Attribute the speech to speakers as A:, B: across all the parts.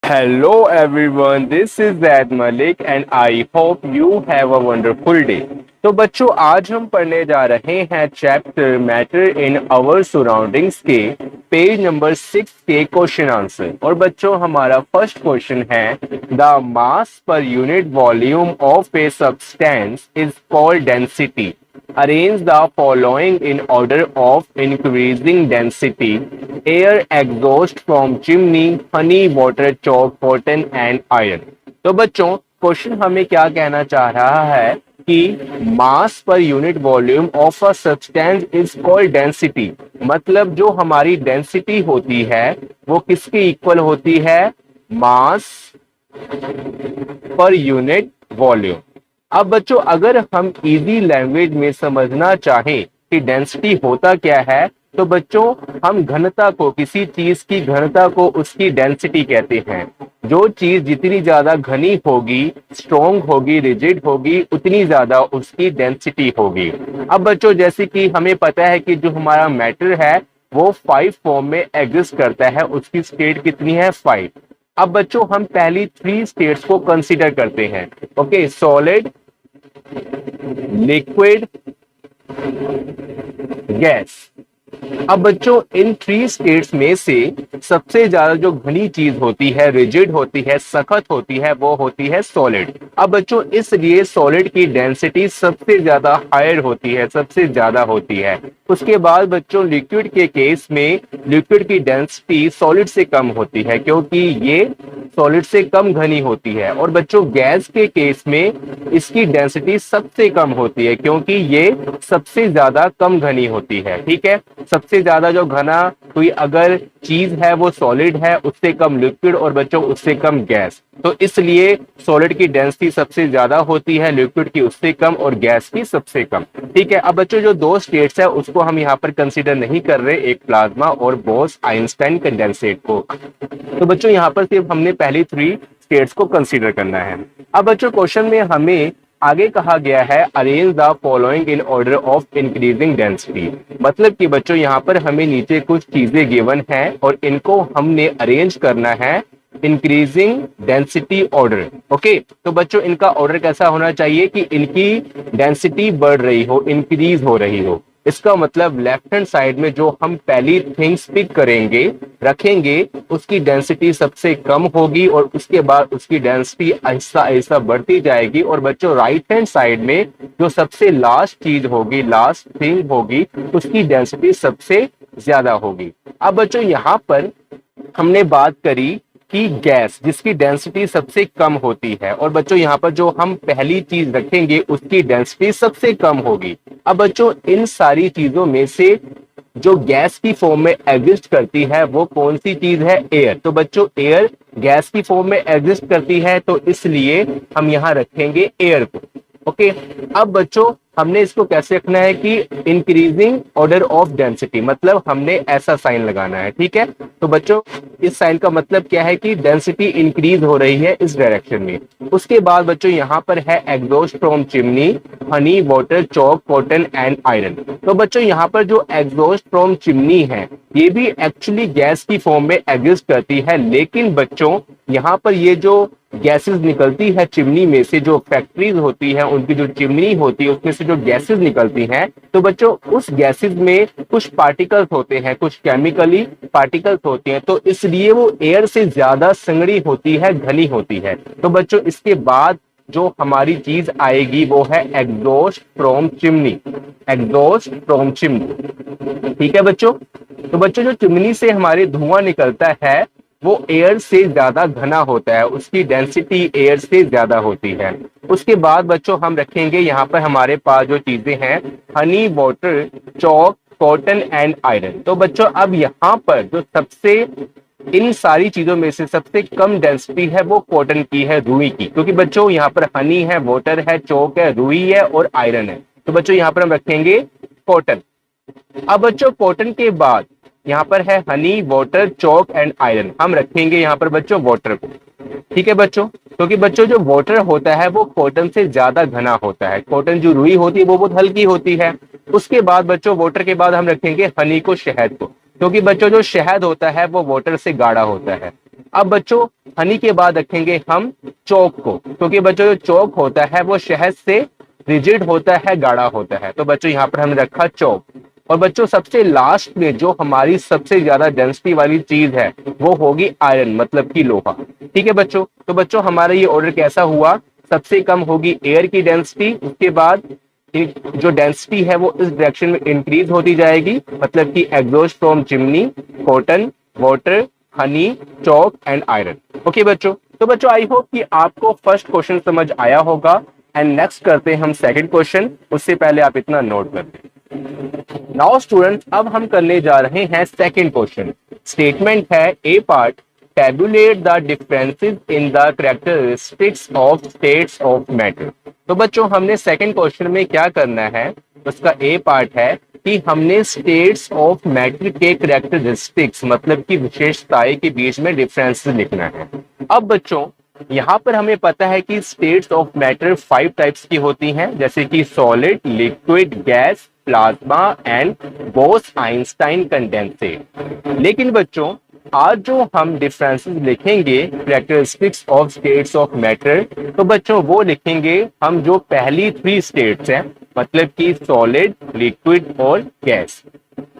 A: Hello everyone, this is Zaid Malik and I hope you have a wonderful day. तो बच्चों आज हम पढ़ने जा रहे हैं chapter matter in our surroundings के पेज नंबर 6 के क्वेश्चन आंसर। और बच्चों हमारा फर्स्ट क्वेश्चन है the mass per unit volume of a substance is called density. Arrange the following in order of increasing density: air, exhaust from chimney, honey, water, chalk, cotton and iron। तो बच्चों question हमें क्या कहना चाह रहा है कि mass per unit volume of a substance is called density. मतलब जो हमारी डेंसिटी होती है वो किसके इक्वल होती है? मास पर यूनिट वॉल्यूम। अब बच्चों अगर हम इजी लैंग्वेज में समझना चाहें कि डेंसिटी होता क्या है, तो बच्चों हम घनता को, किसी चीज की घनता को उसकी डेंसिटी कहते हैं। जो चीज जितनी ज्यादा घनी होगी, स्ट्रॉन्ग होगी, रिजिड होगी, उतनी ज्यादा उसकी डेंसिटी होगी। अब बच्चों जैसे कि हमें पता है कि जो हमारा मैटर है वो 5 फॉर्म में एग्जिस्ट करता है, उसकी स्टेट कितनी है? 5। अब बच्चों हम पहली 3 स्टेट्स को कंसीडर करते हैं। Okay, solid, liquid, gas. अब बच्चों इन 3 स्टेट्स में से सबसे ज्यादा जो घनी चीज होती है, रिजिड होती है, सख्त होती है, वो होती है सॉलिड। अब बच्चों इसलिए सॉलिड की डेंसिटी सबसे ज्यादा हायर होती है, सबसे ज्यादा होती है। उसके बाद बच्चों लिक्विड के केस में लिक्विड की डेंसिटी सॉलिड से कम होती है क्योंकि ये सॉलिड से कम घनी होती है। और बच्चों गैस के केस में इसकी डेंसिटी सबसे कम होती है क्योंकि ये सबसे ज्यादा कम घनी होती है। ठीक है, सबसे ज्यादा जो घना कोई अगर चीज है वो सॉलिड है, उससे कम लिक्विड और बच्चों उससे कम गैस। तो इसलिए सॉलिड की डेंसिटी सबसे ज्यादा होती है, लिक्विड की उससे कम और गैस की सबसे कम। ठीक है, अब बच्चों जो 2 स्टेट्स है उसको हम यहाँ पर कंसीडर नहीं कर रहे, एक प्लाज्मा और बोस आइंस्टाइन कंडेंसेट को। तो बच्चों यहाँ पर सिर्फ हमने पहली 3 स्टेट्स को कंसीडर करना है। अब बच्चों क्वेश्चन में हमें आगे कहा गया है arrange the following in order of increasing density. मतलब कि बच्चों यहाँ पर हमें नीचे कुछ चीजें गिवन है और इनको हमने अरेंज करना है इंक्रीजिंग डेंसिटी ऑर्डर। ओके, तो बच्चों इनका ऑर्डर कैसा होना चाहिए कि इनकी डेंसिटी बढ़ रही हो, इंक्रीज हो रही हो। इसका मतलब लेफ्ट हैंड साइड में जो हम पहली थिंग्स पिक करेंगे, रखेंगे, उसकी डेंसिटी सबसे कम होगी और उसके बाद उसकी डेंसिटी ऐसा ऐसा बढ़ती जाएगी। और बच्चों राइट हैंड साइड में जो सबसे लास्ट चीज होगी, लास्ट थिंग होगी, उसकी डेंसिटी सबसे ज्यादा होगी। अब बच्चों यहाँ पर हमने बात करी कि गैस जिसकी डेंसिटी सबसे कम होती है, और बच्चों यहाँ पर जो हम पहली चीज रखेंगे उसकी डेंसिटी सबसे कम होगी। अब बच्चों इन सारी चीजों में से जो गैस की फॉर्म में एग्जिस्ट करती है वो कौन सी चीज है? एयर। तो बच्चों एयर गैस की फॉर्म में एग्जिस्ट करती है, तो इसलिए हम यहाँ रखेंगे एयर को। ओके, अब बच्चों हमने इसको कैसे रखना है कि इंक्रीजिंग ऑर्डर ऑफ डेंसिटी, मतलब हमने ऐसा साइन लगाना है। ठीक है, तो बच्चों इस साइन का मतलब क्या है कि डेंसिटी इंक्रीज हो रही है इस डायरेक्शन में। उसके बाद बच्चों यहाँ पर है exhaust from chimney, Honey, water, chalk, cotton and iron. तो बच्चों यहाँ पर जो एग्जॉस्ट फ्रॉम चिमनी है ये भी एक्चुअली गैस की फॉर्म में एग्जिस्ट करती है, लेकिन बच्चों यहाँ पर ये जो गैसेस निकलती है चिमनी में से, जो फैक्ट्रीज होती है उनकी जो चिमनी होती है उसमें से जो गैसेस निकलती हैं, तो बच्चों उस गैसेस में कुछ पार्टिकल्स होते हैं, कुछ केमिकली पार्टिकल्स होते हैं, तो इसलिए वो एयर से ज्यादा संगड़ी होती है, घनी होती है। तो बच्चों इसके बाद जो हमारी चीज आएगी वो है exhaust from chimney, exhaust from chimney. ठीक है बच्चों, तो बच्चों जो चिमनी से हमारे धुआं निकलता है वो एयर से ज्यादा घना होता है, उसकी डेंसिटी एयर से ज्यादा होती है। उसके बाद बच्चों हम रखेंगे यहाँ पर हमारे पास जो चीजें हैं Honey, water, chalk, cotton and iron. तो बच्चों अब यहाँ पर जो सबसे इन सारी चीजों में से सबसे कम डेंसिटी है वो कॉटन की है, रुई की, क्योंकि बच्चों यहाँ पर हनी है, वाटर है, चॉक है, रुई है और आयरन है। तो बच्चों यहाँ पर हम रखेंगे कॉटन। अब बच्चों कॉटन के बाद यहाँ पर है Honey, water, chalk and iron, हम रखेंगे यहाँ पर बच्चों वाटर को। ठीक है बच्चों, क्योंकि बच्चों जो वाटर होता है वो कॉटन से ज्यादा घना होता है, कॉटन जो रुई होती है वो बहुत हल्की होती है। उसके बाद बच्चों वाटर के बाद हम रखेंगे हनी को, शहद को, क्योंकि बच्चों जो शहद होता है वो वाटर से गाढ़ा होता है। अब बच्चों हनी के बाद रखेंगे हम चौक को, क्योंकि बच्चों जो चौक होता है वो शहद से रिजिड होता है, गाढ़ा होता है। तो बच्चों यहाँ पर हमने रखा चौक। और बच्चों सबसे लास्ट में जो हमारी सबसे ज्यादा डेंसिटी वाली चीज है वो होगी आयरन, मतलब कि लोहा। ठीक है बच्चों, तो बच्चों हमारा ये ऑर्डर कैसा हुआ, सबसे कम होगी एयर की डेंसिटी, उसके बाद जो डेंसिटी है वो इस डायरेक्शन में इंक्रीज होती जाएगी, मतलब कि exhaust from chimney, cotton, water, Honey, chalk and iron. Okay बच्चों, तो बच्चों आई होप कि आपको फर्स्ट क्वेश्चन समझ आया होगा। एंड नेक्स्ट करते हैं हम सेकंड क्वेश्चन, उससे पहले आप इतना नोट कर लें। नाउ स्टूडेंट्स, अब हम करने जा रहे हैं सेकंड क्वेश्चन। स्टेटमेंट है ए part, tabulate the differences in the characteristics of states of matter। तो बच्चों हमने सेकंड क्वेश्चन में क्या करना है, उसका ए पार्ट है कि हमने स्टेट्स ऑफ मैटर के कैरेक्टरिस्टिक्स मतलब कि विशेषताएं के बीच में डिफरेंसेस लिखना है। अब बच्चों यहाँ पर हमें पता है कि स्टेट्स ऑफ मैटर 5 टाइप्स की होती हैं, जैसे कि solid, liquid, gas, plasma and Bose Einstein condensate. लेकिन बच्चों आज जो हम डिफरेंसेस लिखेंगे characteristics of states of matter, तो बच्चों वो लिखेंगे हम जो पहली 3 स्टेट्स हैं, मतलब कि सॉलिड, लिक्विड और गैस।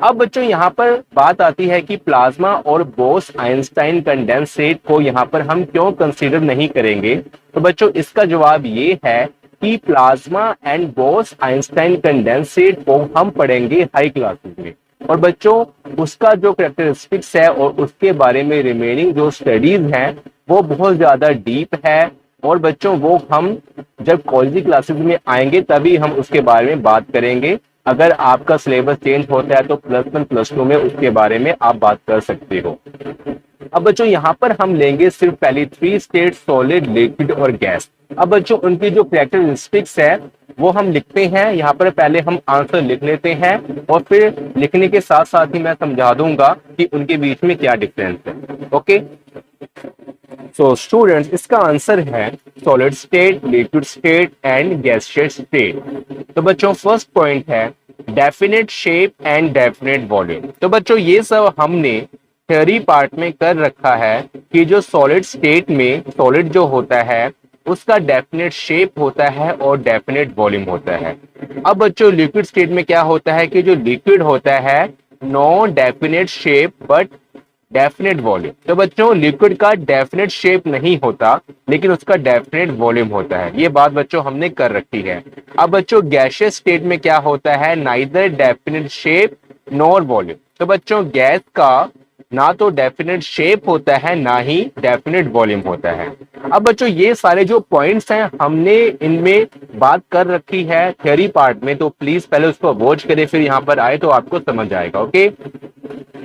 A: अब बच्चों यहाँ पर बात आती है कि प्लाज्मा और बोस आइंस्टाइन कंडेंसेट को यहाँ पर हम क्यों कंसीडर नहीं करेंगे। तो बच्चों इसका जवाब ये है कि plasma and boss Einstein condensate को हम पढ़ेंगे हाई क्लासेस में, और बच्चों उसका जो कैरेक्टरिस्टिक्स है और उसके बारे में रिमेनिंग जो स्टडीज हैं वो बहुत ज्यादा डीप है, और बच्चों वो हम जब कॉलेज क्लासेस में आएंगे तभी हम उसके बारे में बात करेंगे। अगर आपका सिलेबस चेंज होता है तो +1 +2 में उसके बारे में आप बात कर सकते हो। अब बच्चों यहाँ पर हम लेंगे सिर्फ पहली 3 स्टेट, सॉलिड, लिक्विड और गैस। अब बच्चों उनकी जो कैरेक्टरिस्टिक्स है वो हम लिखते हैं। यहाँ पर पहले हम आंसर लिख लेते हैं और फिर लिखने के साथ साथ ही मैं समझा दूंगा कि उनके बीच में क्या डिफरेंस है। ओके, सो स्टूडेंट्स इसका आंसर है solid state, liquid state and gaseous state. तो बच्चों फर्स्ट पॉइंट है definite shape and definite volume. तो बच्चों ये सब हमने थ्योरी पार्ट में कर रखा है कि जो सॉलिड स्टेट में सॉलिड जो होता है उसका डेफिनेट शेप होता है और डेफिनेट वॉल्यूम होता है। अब बच्चों लिक्विड स्टेट में क्या होता है कि जो लिक्विड होता है no definite shape but definite volume. तो बच्चों लिक्विड का डेफिनेट शेप नहीं होता लेकिन उसका डेफिनेट वॉल्यूम होता है, ये बात बच्चों हमने कर रखी है। अब बच्चों गैसियस स्टेट में क्या होता है, neither definite shape nor volume. तो बच्चों गैस का ना तो डेफिनेट शेप होता है ना ही डेफिनेट वॉल्यूम होता है। अब बच्चों ये सारे जो पॉइंट्स हैं हमने इनमें बात कर रखी है थ्योरी पार्ट में, तो प्लीज पहले उसको वॉच करें फिर यहाँ पर आए तो आपको समझ आएगा। ओके,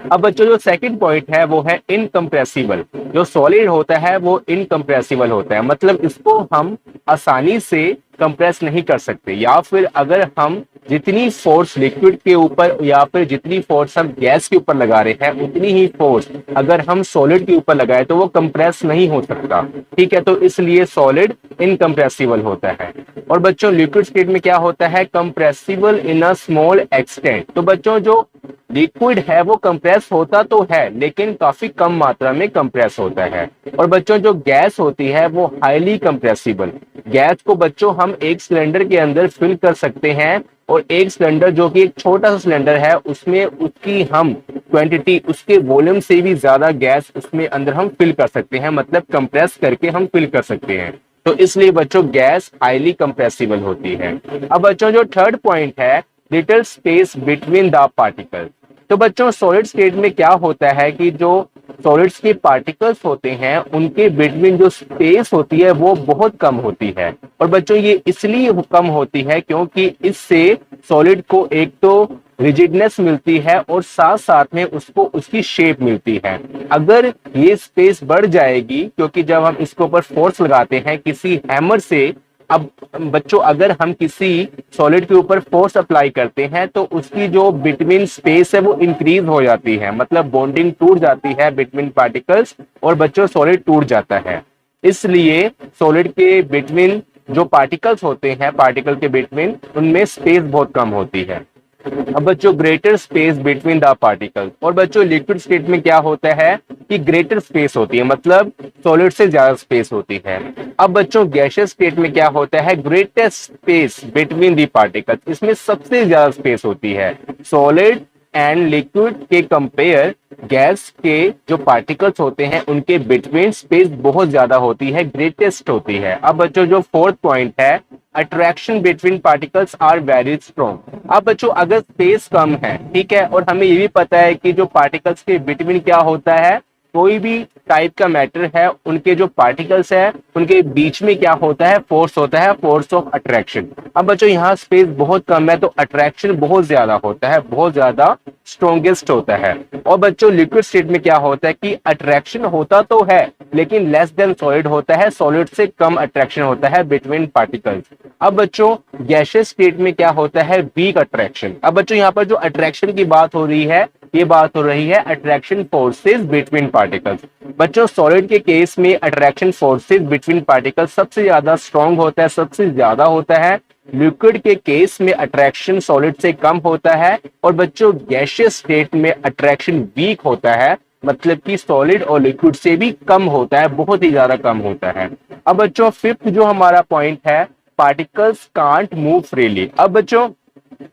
A: अब बच्चों जो सेकंड पॉइंट है वो है इनकम्प्रेसिबल। जो सॉलिड होता है वो इनकम्प्रेसिबल होता है, मतलब इसको हम आसानी से कंप्रेस नहीं कर सकते, या फिर अगर हम जितनी फोर्स लिक्विड के ऊपर या फिर जितनी फोर्स हम गैस के ऊपर लगा रहे हैं उतनी ही फोर्स अगर हम सॉलिड के ऊपर लगाए तो वो कंप्रेस नहीं हो सकता। ठीक है, तो इसलिए सॉलिड इनकम्प्रेसिबल होता है। और बच्चों लिक्विड स्टेट में क्या होता है, compressible in a small extent. तो बच्चों जो लिक्विड है वो कंप्रेस होता तो है लेकिन काफी कम मात्रा में कंप्रेस होता है। और बच्चों जो गैस होती है वो हाईली कंप्रेसिबल। गैस को बच्चों हम एक सिलेंडर के अंदर फिल कर सकते हैं, और एक सिलेंडर जो कि एक छोटा सा सिलेंडर है उसमें उसकी हम क्वांटिटी उसके वॉल्यूम से भी ज्यादा गैस उसमें अंदर हम फिल कर सकते हैं, मतलब कंप्रेस करके हम फिल कर सकते हैं। तो इसलिए बच्चों गैस हाईली कंप्रेसिबल होती है। अब बच्चों जो थर्ड पॉइंट है little space between the particles. तो बच्चों सॉलिड स्टेट में क्या होता है कि जो सॉलिड्स के पार्टिकल्स होते हैं उनके बिटवीन जो स्पेस होती है वो बहुत कम होती है। और बच्चों ये इसलिए कम होती है क्योंकि इससे सॉलिड को एक तो रिजिडनेस मिलती है और साथ साथ में उसको उसकी शेप मिलती है। अगर ये स्पेस बढ़ जाएगी, क्योंकि जब हम इसके ऊपर फोर्स लगाते हैं किसी हैमर से, अब बच्चों अगर हम किसी सॉलिड के ऊपर फोर्स अप्लाई करते हैं तो उसकी जो बिटवीन स्पेस है वो इंक्रीज हो जाती है, मतलब बॉन्डिंग टूट जाती है बिटवीन पार्टिकल्स और बच्चों सॉलिड टूट जाता है। इसलिए सॉलिड के बिटवीन जो पार्टिकल्स होते हैं, पार्टिकल के बिटवीन उनमें स्पेस बहुत कम होती है। अब बच्चों greater space between the particles, और बच्चों लिक्विड स्टेट में क्या होता है कि ग्रेटर स्पेस होती है, मतलब सॉलिड से ज्यादा स्पेस होती है। अब बच्चों गैसियस स्टेट में क्या होता है, greatest space between the particles, इसमें सबसे ज्यादा स्पेस होती है। सॉलिड एंड लिक्विड के कंपेयर गैस के जो पार्टिकल्स होते हैं उनके बिटवीन स्पेस बहुत ज्यादा होती है, ग्रेटेस्ट होती है। अब बच्चों जो फोर्थ पॉइंट है, attraction between particles are very strong. अब बच्चों अगर स्पेस कम है, ठीक है, और हमें ये भी पता है कि जो पार्टिकल्स के बिटवीन क्या होता है, कोई भी टाइप का मैटर है उनके जो पार्टिकल्स है उनके बीच में क्या होता है, फोर्स होता है, फोर्स ऑफ अट्रैक्शन। अब बच्चों यहाँ स्पेस बहुत कम है तो अट्रैक्शन बहुत ज्यादा होता है, बहुत ज्यादा स्ट्रॉन्गेस्ट होता है। और बच्चों लिक्विड स्टेट में क्या होता है कि अट्रैक्शन होता तो है लेकिन लेस देन सॉलिड होता है, सॉलिड से कम अट्रैक्शन होता है बिटवीन पार्टिकल्स। अब बच्चों गैसियस स्टेट में क्या होता है, वीक अट्रैक्शन। अब बच्चों यहाँ पर जो अट्रैक्शन की बात हो रही है, ये बात हो रही है अट्रैक्शन फोर्सेस बिटवीन पार्टिकल्स। बच्चों सॉलिड के केस में अट्रैक्शन फोर्सेस बिटवीन पार्टिकल्स सबसे ज्यादा स्ट्रॉन्ग होता है, सबसे ज्यादा होता है। लिक्विड के केस में अट्रैक्शन सॉलिड से कम होता है, और बच्चों गैसियस स्टेट में अट्रैक्शन वीक होता है, मतलब कि सॉलिड और लिक्विड से भी कम होता है, बहुत ही ज्यादा कम होता है। अब बच्चों फिफ्थ जो हमारा पॉइंट है, पार्टिकल्स कांट मूव फ्रीली। अब बच्चों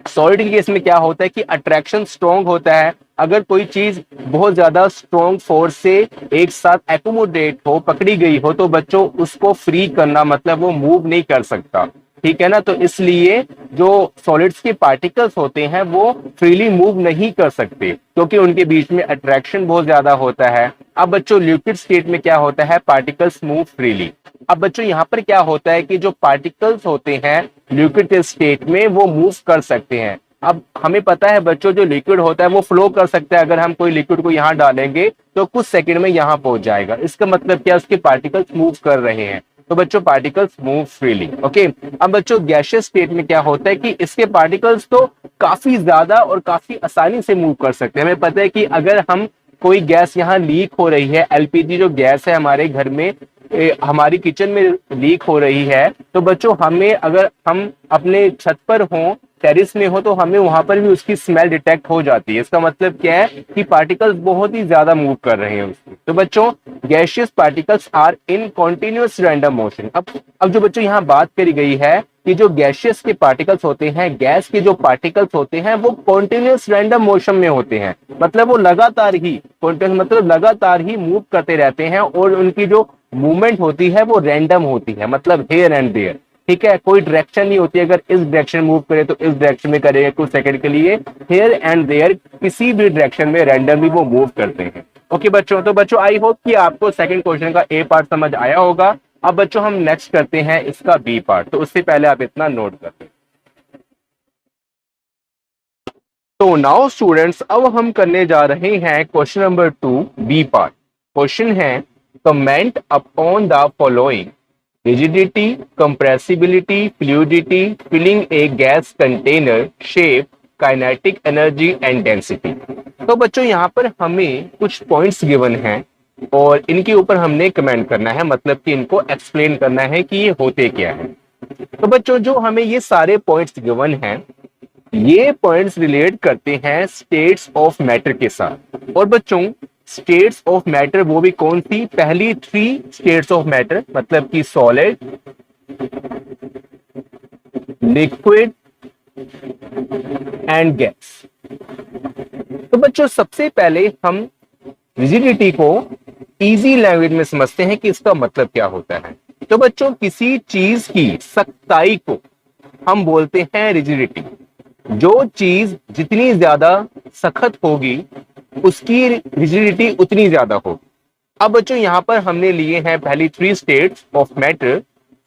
A: सॉलिड के केस में क्या होता है कि अट्रैक्शन स्ट्रॉन्ग होता है, अगर कोई चीज बहुत ज्यादा स्ट्रॉन्ग फोर्स से एक साथ एकोमोडेट हो, पकड़ी गई हो, तो बच्चों उसको फ्री करना मतलब वो मूव नहीं कर सकता, ठीक है ना। तो इसलिए जो सॉलिड्स के पार्टिकल्स होते हैं वो फ्रीली मूव नहीं कर सकते क्योंकि उनके बीच में अट्रैक्शन बहुत ज्यादा होता है। अब बच्चों लिक्विड स्टेट में क्या होता है, पार्टिकल्स मूव फ्रीली। अब बच्चों यहाँ पर क्या होता है कि जो पार्टिकल्स होते हैं लिक्विड स्टेट में वो मूव कर सकते हैं। अब हमें पता है बच्चों जो लिक्विड होता है वो फ्लो कर सकता है, अगर हम कोई लिक्विड को यहाँ डालेंगे तो कुछ सेकंड में यहाँ पहुंच जाएगा, इसका मतलब क्या, उसके पार्टिकल्स मूव कर रहे हैं। तो बच्चों पार्टिकल्स मूव फ्रीली, ओके। अब बच्चों गैसियस स्टेट में क्या होता है कि इसके पार्टिकल्स तो काफी ज्यादा और काफी आसानी से मूव कर सकते हैं। हमें पता है कि अगर हम कोई गैस यहाँ लीक हो रही है, एलपीजी जो गैस है हमारे घर में हमारी किचन में लीक हो रही है, तो बच्चों हमें, अगर हम अपने छत पर हों, टेरिस में हो, तो हमें वहां पर भी उसकी स्मेल डिटेक्ट हो जाती है। इसका मतलब क्या है कि पार्टिकल्स बहुत ही ज्यादा मूव कर रहे हैं उसमें। तो बच्चों gaseous particles are in continuous random motion. अब जो बच्चों यहाँ बात करी गई है कि जो गैसियस के पार्टिकल्स होते हैं, गैस के जो पार्टिकल्स होते हैं वो कॉन्टिन्यूअस रैंडम मोशन में होते हैं, मतलब वो लगातार ही मतलब लगातार ही मूव करते रहते हैं, और उनकी जो मूवमेंट होती है वो रैंडम होती है, मतलब हेयर एंड देयर, ठीक है, कोई डायरेक्शन नहीं होती। अगर इस डायरेक्शन मूव करे तो इस डायरेक्शन में करेगा कुछ सेकंड के लिए, हेयर एंड देयर किसी भी डायरेक्शन में रैंडमली वो मूव करते हैं। ओके बच्चों, तो बच्चों आई होप कि आपको सेकंड क्वेश्चन का ए पार्ट समझ आया होगा। अब बच्चों हम नेक्स्ट करते हैं इसका बी पार्ट, तो उससे पहले आप इतना नोट कर लें। तो नाउ स्टूडेंट्स अब हम करने जा रहे हैं question number 2 B part. Question है comment upon the following: rigidity, compressibility, fluidity, filling a gas container, shape, kinetic energy and density। तो बच्चों यहाँ पर हमें कुछ पॉइंट्स गिवन हैं और इनके ऊपर हमने कमेंट करना है, मतलब कि इनको एक्सप्लेन करना है कि ये होते क्या है। तो बच्चों जो हमें ये सारे पॉइंट्स गिवन हैं, ये पॉइंट्स रिलेट करते हैं स्टेट्स ऑफ मैटर के साथ। और बच्चों स्टेट्स ऑफ मैटर वो भी कौन सी, पहली 3 स्टेट्स ऑफ मैटर, मतलब कि सॉलिड, लिक्विड एंड गैस। तो बच्चों सबसे पहले हम रिजिडिटी को इजी लैंग्वेज में समझते हैं कि इसका मतलब क्या होता है। तो बच्चों किसी चीज की सख्ताई को हम बोलते हैं रिजिडिटी। जो चीज जितनी ज्यादा सख्त होगी उसकी रिजिडिटी उतनी ज्यादा होगी। अब बच्चों यहां पर हमने लिए हैं पहली 3 states of matter,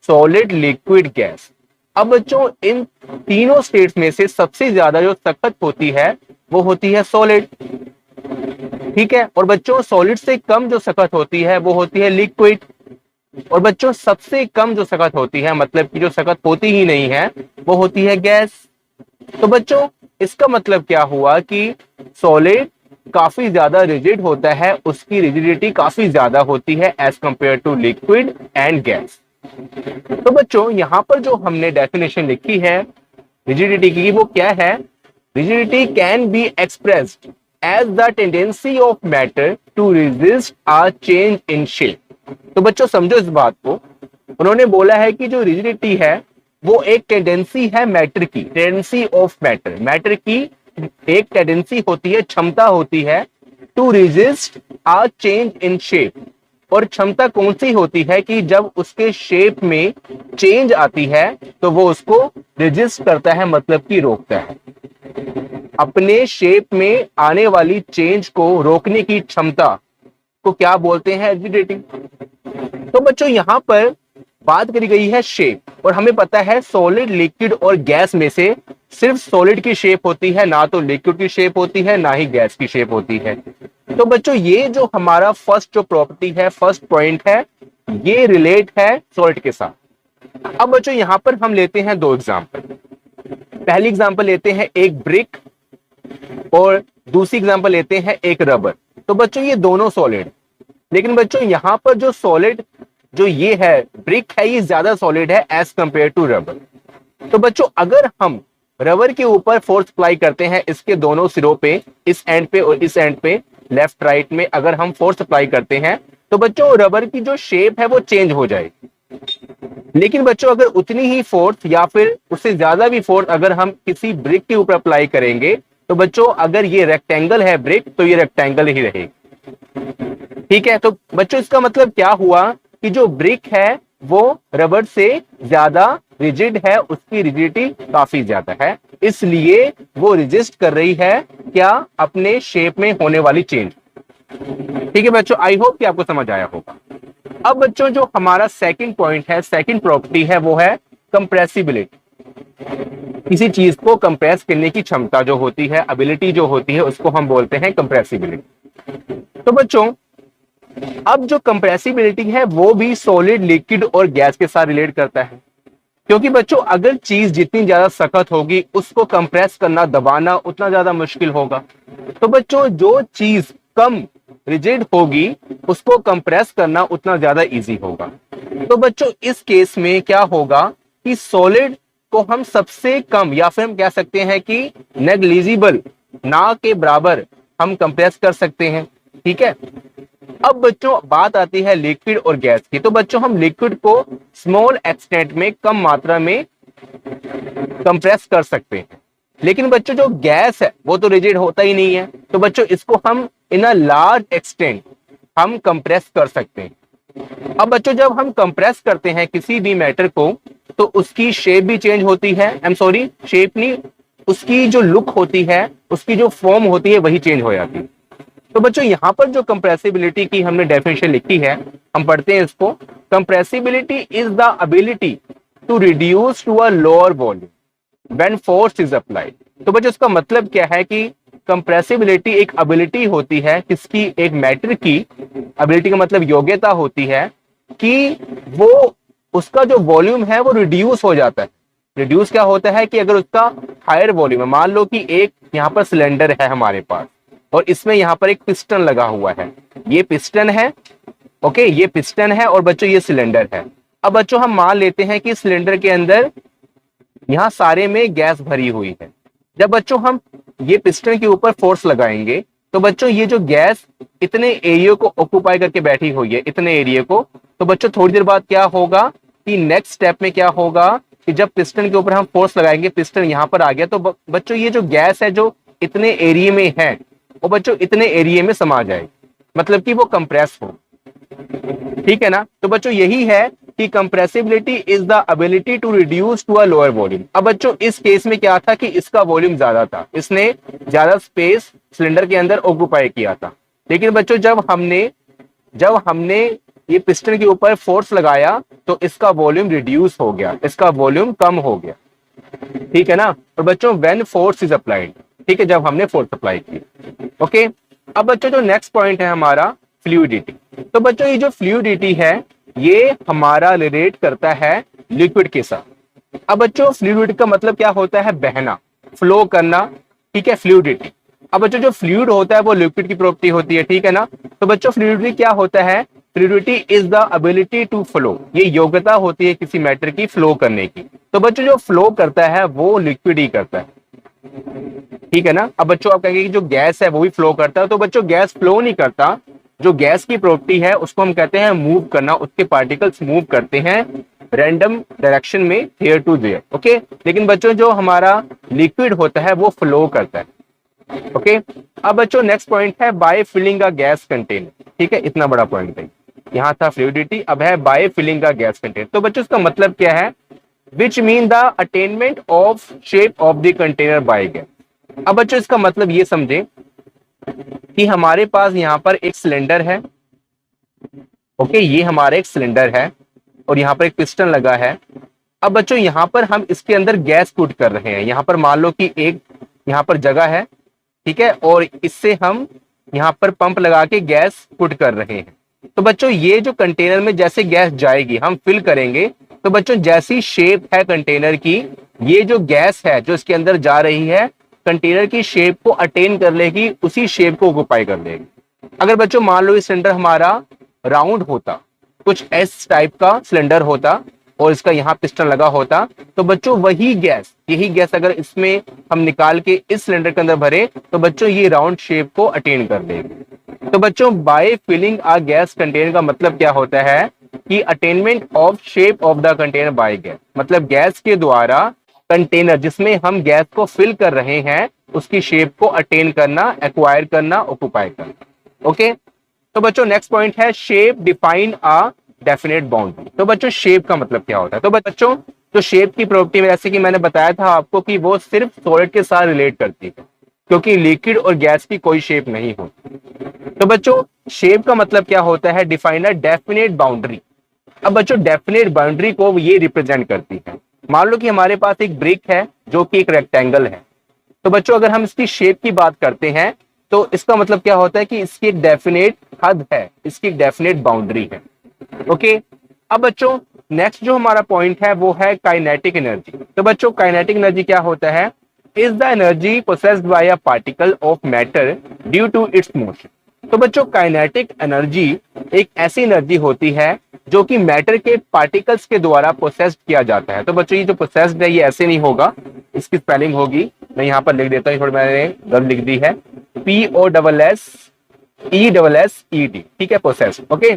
A: solid, liquid, gas. अब बच्चों इन तीनों स्टेट्स में से सबसे ज्यादा जो सख्त होती है वो होती है सॉलिड, ठीक है। और बच्चों सॉलिड से कम जो सख्त होती है वो होती है लिक्विड, और बच्चों सबसे कम जो सख्त होती है, मतलब कि जो सख्त होती ही नहीं है, वो होती है गैस। तो बच्चों इसका मतलब क्या हुआ कि सॉलिड काफी ज्यादा रिजिड होता है, उसकी रिजिडिटी काफी ज्यादा होती है as compare to liquid and gas. तो बच्चों यहां पर जो हमने डेफिनेशन लिखी है रिजिडिटी की वो क्या है, Rigidity can be expressed as the tendency of matter to resist a change in shape. तो बच्चों समझो इस बात को, उन्होंने बोला है कि जो रिजिडिटी है वो एक टेंडेंसी है मैटर की, टेंडेंसी ऑफ मैटर, मैटर की एक टेंडेंसी होती है, क्षमता होती है to resist a change in shape. और क्षमता कौन सी होती है कि जब उसके शेप में चेंज आती है तो वो उसको रेजिस्ट करता है, मतलब कि रोकता है। अपने शेप में आने वाली चेंज को रोकने की क्षमता को क्या बोलते हैं? रिजिडिटी। तो बच्चों यहां पर बात करी गई है शेप, और हमें पता है सॉलिड, लिक्विड और गैस में से सिर्फ सॉलिड की शेप होती है, ना तो लिक्विड की शेप होती है, ना ही गैस की शेप होती है। तो बच्चों ये जो हमारा फर्स्ट जो प्रॉपर्टी है, फर्स्ट पॉइंट है, ये रिलेट है सॉलिड के साथ। अब बच्चों यहां पर हम लेते हैं दो एग्जांपल। पहली एग्जांपल लेते हैं एक ब्रिक और दूसरी एग्जांपल लेते हैं एक रबर। तो बच्चों ये दोनों सॉलिड, लेकिन बच्चों यहां पर जो सॉलिड जो ये है ब्रिक है, ये ज्यादा सॉलिड है एज कंपेयर टू रबर। तो बच्चों अगर हम रबर के ऊपर फोर्स अप्लाई करते हैं, इसके दोनों सिरों पे, इस एंड पे और इस एंड पे, लेफ्ट राइट में अगर हम फोर्स अप्लाई करते हैं तो बच्चों रबर की जो शेप है वो चेंज हो जाएगी। लेकिन बच्चों अगर उतनी ही फोर्स या फिर उससे ज्यादा भी फोर्स अगर हम किसी ब्रिक के ऊपर अप्लाई करेंगे तो बच्चों अगर ये रेक्टेंगल है ब्रिक, तो ये रेक्टेंगल ही रहेगी। ठीक है, तो बच्चों इसका मतलब क्या हुआ कि जो ब्रिक है वो रबर से ज्यादा रिजिड है, उसकी रिजिडिटी काफी ज्यादा है, इसलिए वो रेजिस्ट कर रही है क्या? अपने शेप में होने वाली चेंज। ठीक है बच्चों, आई होप कि आपको समझ आया होगा। अब बच्चों जो हमारा सेकंड पॉइंट है, सेकंड प्रॉपर्टी है, वो है कंप्रेसिबिलिटी। किसी चीज को कंप्रेस करने की क्षमता जो होती है, एबिलिटी जो होती है, उसको हम बोलते हैं कंप्रेसिबिलिटी। तो बच्चों अब जो कंप्रेसिबिलिटी है वो भी सॉलिड, लिक्विड और गैस के साथ रिलेट करता है, क्योंकि बच्चों अगर चीज जितनी ज्यादा सख्त होगी उसको कंप्रेस करना, दबाना उतना ज्यादा मुश्किल होगा। तो बच्चों जो चीज कम रिजिड होगी उसको कंप्रेस करना उतना ज्यादा इजी होगा। तो बच्चों इस केस में क्या होगा कि सॉलिड को हम सबसे कम, या फिर हम कह सकते हैं कि नेग्लिजिबल, ना के बराबर हम कंप्रेस कर सकते हैं। ठीक है, अब बच्चों बात आती है लिक्विड और गैस की। तो बच्चों हम लिक्विड को स्मॉल एक्सटेंट में, कम मात्रा में कंप्रेस कर सकते हैं, लेकिन बच्चों जो गैस है वो तो रिजिड होता ही नहीं है, तो बच्चों इसको हम इन अ लार्ज एक्सटेंट हम कंप्रेस कर सकते हैं। अब बच्चों जब हम कंप्रेस करते हैं किसी भी मैटर को तो उसकी शेप भी चेंज होती है, आई एम सॉरी शेप नहीं, उसकी जो लुक होती है, उसकी जो फॉर्म होती है वही चेंज हो जाती है। तो बच्चों यहां पर जो कंप्रेसिबिलिटी की हमने डेफिनेशन लिखी है, हम पढ़ते हैं इसको। Compressibility is the ability to reduce to a lower volume when force is applied. तो बच्चों इसका मतलब क्या है कि कंप्रेसिबिलिटी एक एबिलिटी होती है, किसकी? एक मैटर की। एबिलिटी का मतलब योग्यता होती है कि वो उसका जो वॉल्यूम है वो रिड्यूस हो जाता है। रिड्यूस क्या होता है कि अगर उसका हायर वॉल्यूम है, मान लो कि एक यहां पर सिलेंडर है हमारे पास और इसमें यहां पर एक पिस्टन लगा हुआ है, ये पिस्टन है, ओके, ये पिस्टन है और बच्चों ये सिलेंडर है। अब बच्चों हम मान लेते हैं कि सिलेंडर के अंदर यहां सारे में गैस भरी हुई है। जब बच्चों हम ये पिस्टन के ऊपर फोर्स लगाएंगे तो बच्चों ये जो गैस इतने एरिया को ऑक्यूपाई करके बैठी हुई है, इतने एरिया को, तो बच्चों थोड़ी देर बाद क्या होगा कि नेक्स्ट स्टेप में क्या होगा कि जब पिस्टन के ऊपर हम फोर्स लगाएंगे, पिस्टन यहां पर आ गया, तो बच्चों ये जो गैस है जो इतने एरिया में है वो बच्चों इतने एरिया में समा जाएगी, मतलब कि वो कंप्रेस हो। ठीक है ना, तो बच्चों यही है कि compressibility is the ability to reduce to a lower volume. अब बच्चों इस केस में क्या था कि इसका वॉल्यूम ज्यादा था, इसने ज्यादा स्पेस सिलेंडर के अंदर ऑक्यूपाई किया था, लेकिन बच्चों जब हमने ये पिस्टन के ऊपर फोर्स लगाया तो इसका वॉल्यूम रिड्यूस हो गया, इसका वॉल्यूम कम हो गया। ठीक है ना, और बच्चों व्हेन फोर्स इज अप्लाइड, ठीक है, जब हमने फोर्स अप्लाई की। ओके, अब बच्चों जो नेक्स्ट पॉइंट है हमारा फ्लूइडिटी। तो बच्चों ये जो फ्लूइडिटी है ये हमारा रिलेट करता है लिक्विड के साथ। अब बच्चों फ्लूइड का मतलब क्या होता है? बहना, फ्लो करना। ठीक है, फ्लूइडिटी। अब बच्चों जो फ्लूइड होता है वो लिक्विड की प्रॉपर्टी होती है, ठीक है ना। तो बच्चों फ्लूइडिटी क्या होता है? Fluidity is the ability to flow, ये योग्यता होती है किसी मैटर की फ्लो करने की। तो बच्चों जो फ्लो करता है वो लिक्विड ही करता है। ठीक है ना। अब बच्चों आप कहेंगे कि जो गैस है वो भी फ्लो करता है, तो बच्चों गैस फ्लो नहीं करता। जो गैस की प्रॉपर्टी है उसको हम कहते हैं मूव करना, उसके पार्टिकल्स मूव करते हैं रैंडम डायरेक्शन में हियर टू देयर। ओके, लेकिन बच्चों जो हमारा लिक्विड होता है वो फ्लो करता है। ओके, अब बच्चों नेक्स्ट पॉइंट है by filling a gas container. ठीक है, इतना बड़ा पॉइंट है। यहां था फ्लूइडिटी, अब है by filling a gas container. तो बच्चों इसका मतलब क्या है? Which mean the attainment of shape of the container by gas. अब बच्चों इसका मतलब ये समझे कि हमारे पास यहां पर एक सिलेंडर है। ओके, ये हमारा एक सिलेंडर है और यहां पर एक पिस्टन लगा है। अब बच्चों यहां पर हम इसके अंदर गैस पुट कर रहे हैं। यहां पर मान लो कि एक यहां पर जगह है, ठीक है, और इससे हम यहां पर पंप लगा के गैस पुट कर रहे हैं। तो बच्चों ये जो कंटेनर में जैसे गैस जाएगी, हम फिल करेंगे, तो बच्चों जैसी शेप है कंटेनर की, ये जो गैस है जो इसके अंदर जा रही है कंटेनर की शेप को अटेन कर लेगी, उसी शेप को ऑक्यूपाई कर लेगी। अगर बच्चों मान लो ये सिलेंडर हमारा राउंड होता, कुछ एस टाइप का सिलेंडर होता और इसका यहाँ पिस्टन लगा होता, तो बच्चों वही गैस, यही गैस अगर इसमें हम निकाल के इस सिलेंडर के अंदर भरे, तो बच्चों ये राउंड शेप को अटेन कर लेगी। तो बच्चों by filling a gas container का मतलब क्या होता है कि attainment of shape of the container by gas, मतलब गैस के द्वारा कंटेनर जिसमें हम गैस को फिल कर रहे हैं उसकी शेप को अटेन करना, एक्वायर करना, ऑक्युपाई करना। ओके, तो बच्चों नेक्स्ट पॉइंट है shape define a definite boundary. तो बच्चों शेप का मतलब क्या होता है? तो बच्चों जो शेप की प्रॉपर्टी में, जैसे कि मैंने बताया था आपको कि वो सिर्फ सॉलिड के साथ रिलेट करती है, क्योंकि लिक्विड और गैस की कोई शेप नहीं होती। तो बच्चों शेप का मतलब क्या होता है? Define a definite boundary. अब बच्चों डेफिनेट बाउंड्री को ये रिप्रेजेंट करती है। मान लो कि हमारे पास एक ब्रिक है जो कि एक रेक्टेंगल है। तो बच्चों अगर हम इसकी शेप की बात करते हैं तो इसका मतलब क्या होता है कि इसकी एक डेफिनेट हद है, इसकी एक डेफिनेट बाउंड्री है। ओके, अब बच्चों नेक्स्ट जो हमारा पॉइंट है वो है काइनेटिक एनर्जी। तो बच्चों काइनेटिक एनर्जी क्या होता है? Is the energy possessed by a particle of matter due to its motion. तो बच्चों काइनेटिक एनर्जी एक ऐसी एनर्जी होती है जो कि मैटर के पार्टिकल्स के द्वारा प्रोसेस्ड किया जाता है। तो बच्चों ये जो प्रोसेस्ड है ये ऐसे नहीं होगा, इसकी स्पेलिंग होगी, मैं यहां पर लिख देता हूं, थोड़ी मैंने गलत लिख दी है, POSSEED। ठीक है, प्रोसेस्ड। ओके,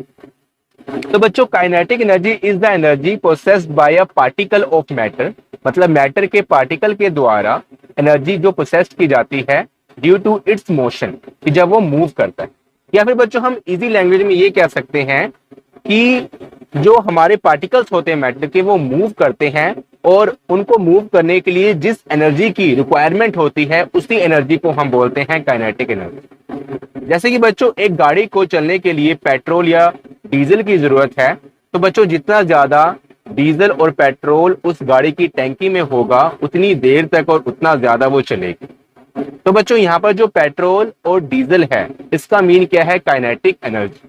A: तो बच्चों kinetic energy is the energy processed bye a particle of matter, मतलब मैटर के पार्टिकल के द्वारा एनर्जी जो प्रोसेस्ड की जाती है ड्यू टू इट्स मोशन, कि जब वो मूव करता है। या फिर बच्चों हम इजी लैंग्वेज में ये कह सकते हैं कि जो हमारे पार्टिकल्स होते हैं मैटर के, वो मूव करते हैं और उनको मूव करने के लिए जिस एनर्जी की रिक्वायरमेंट होती है उसी एनर्जी को हम बोलते हैं काइनेटिक एनर्जी। जैसे कि बच्चों एक गाड़ी को चलने के लिए पेट्रोल या डीजल की जरूरत है, तो बच्चों जितना ज्यादा डीजल और पेट्रोल उस गाड़ी की टैंकी में होगा उतनी देर तक और उतना ज्यादा वो चलेगी। तो बच्चों यहाँ पर जो पेट्रोल और डीजल है इसका मीन क्या है? Kinetic energy.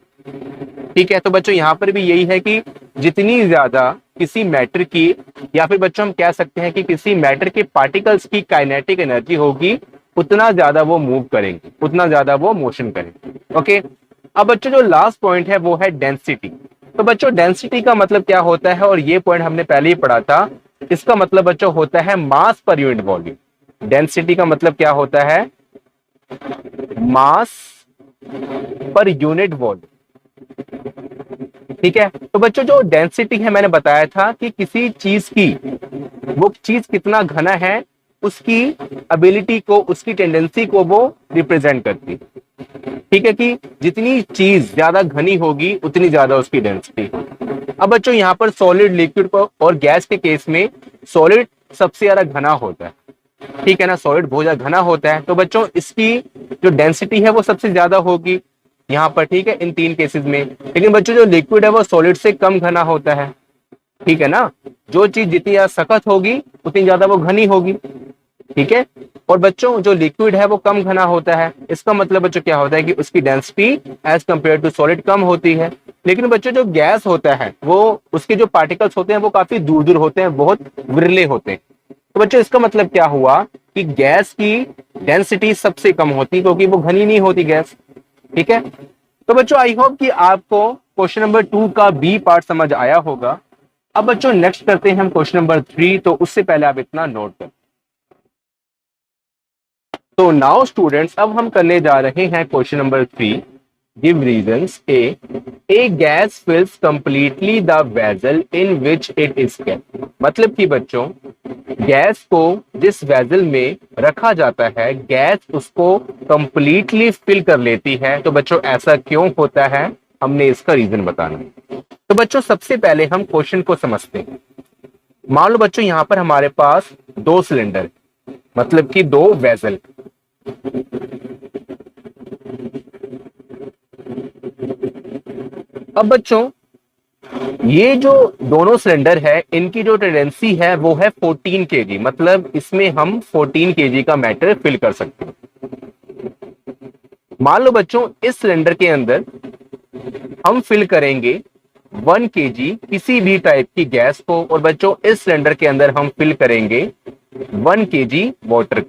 A: ठीक है, तो बच्चों यहाँ पर भी यही है कि जितनी ज्यादा किसी मैटर की, या फिर बच्चों हम कह सकते हैं कि किसी मैटर के पार्टिकल्स की काइनेटिक एनर्जी होगी, उतना ज्यादा वो मूव करेंगे, उतना ज्यादा वो मोशन करेंगे। ओके, अब बच्चों जो लास्ट पॉइंट है वो है डेंसिटी। तो बच्चों डेंसिटी का मतलब क्या होता है? और ये पॉइंट हमने पहले ही पढ़ा था। इसका मतलब बच्चों होता है मास पर यूनिट वॉल्यूम। डेंसिटी का मतलब क्या होता है? मास पर यूनिट वॉल्यूम। ठीक है, तो बच्चों जो डेंसिटी है मैंने बताया था कि किसी चीज की, वो चीज कितना घना है उसकी एबिलिटी को, उसकी टेंडेंसी को वो रिप्रेजेंट करती है। ठीक है, कि जितनी चीज ज्यादा घनी होगी उतनी ज्यादा उसकी डेंसिटी। अब बच्चों यहाँ पर सॉलिड, लिक्विड और गैस के केस में सॉलिड सबसे ज्यादा घना होता है। ठीक है ना, सॉलिड बहुत ज्यादा घना होता है, तो बच्चों इसकी जो डेंसिटी है वो सबसे ज्यादा होगी यहाँ पर। ठीक है, इन तीन केसेस में। लेकिन बच्चों जो लिक्विड है वो सॉलिड से कम घना होता है। ठीक है ना, जो चीज जितनी ज्यादा सख्त होगी उतनी ज्यादा वो घनी होगी। ठीक है, और बच्चों जो लिक्विड है वो कम घना होता है। इसका मतलब बच्चों क्या होता है कि उसकी density as compare to solid कम होती है। लेकिन बच्चों जो गैस होता है वो, उसके जो पार्टिकल्स होते हैं वो काफी दूर दूर होते हैं, बहुत विरले होते हैं। तो बच्चों इसका मतलब क्या हुआ कि गैस की डेंसिटी सबसे कम होती, क्योंकि वो घनी नहीं होती गैस। ठीक है, तो बच्चों आई होप कि आपको क्वेश्चन नंबर 2 का बी पार्ट समझ आया होगा। अब बच्चों नेक्स्ट करते हैं हम क्वेश्चन नंबर 3, तो उससे पहले आप इतना नोट करें। तो नाउ स्टूडेंट्स, अब हम करने जा रहे हैं question number 3। Give reasons. A gas fills completely the vessel in which it is kept. मतलब कि बच्चों, गैस को जिस वेसल में रखा जाता है, गैस उसको कंप्लीटली फिल कर लेती है। तो बच्चों ऐसा क्यों होता है, हमने इसका रीजन बताना है। तो बच्चों सबसे पहले हम क्वेश्चन को समझते हैं। मान लो बच्चों यहां पर हमारे पास दो सिलेंडर, मतलब कि दो वेसल। अब बच्चों ये जो दोनों सिलेंडर है, इनकी जो टेंडेंसी है वो है 14 केजी। मतलब इसमें हम 14 केजी का मैटर फिल कर सकते हैं। मान लो बच्चों इस सिलेंडर के अंदर हम फिल करेंगे 1 केजी किसी भी टाइप की गैस को, और बच्चों इस सिलेंडर के अंदर हम फिल करेंगे 1 केजी वाटर।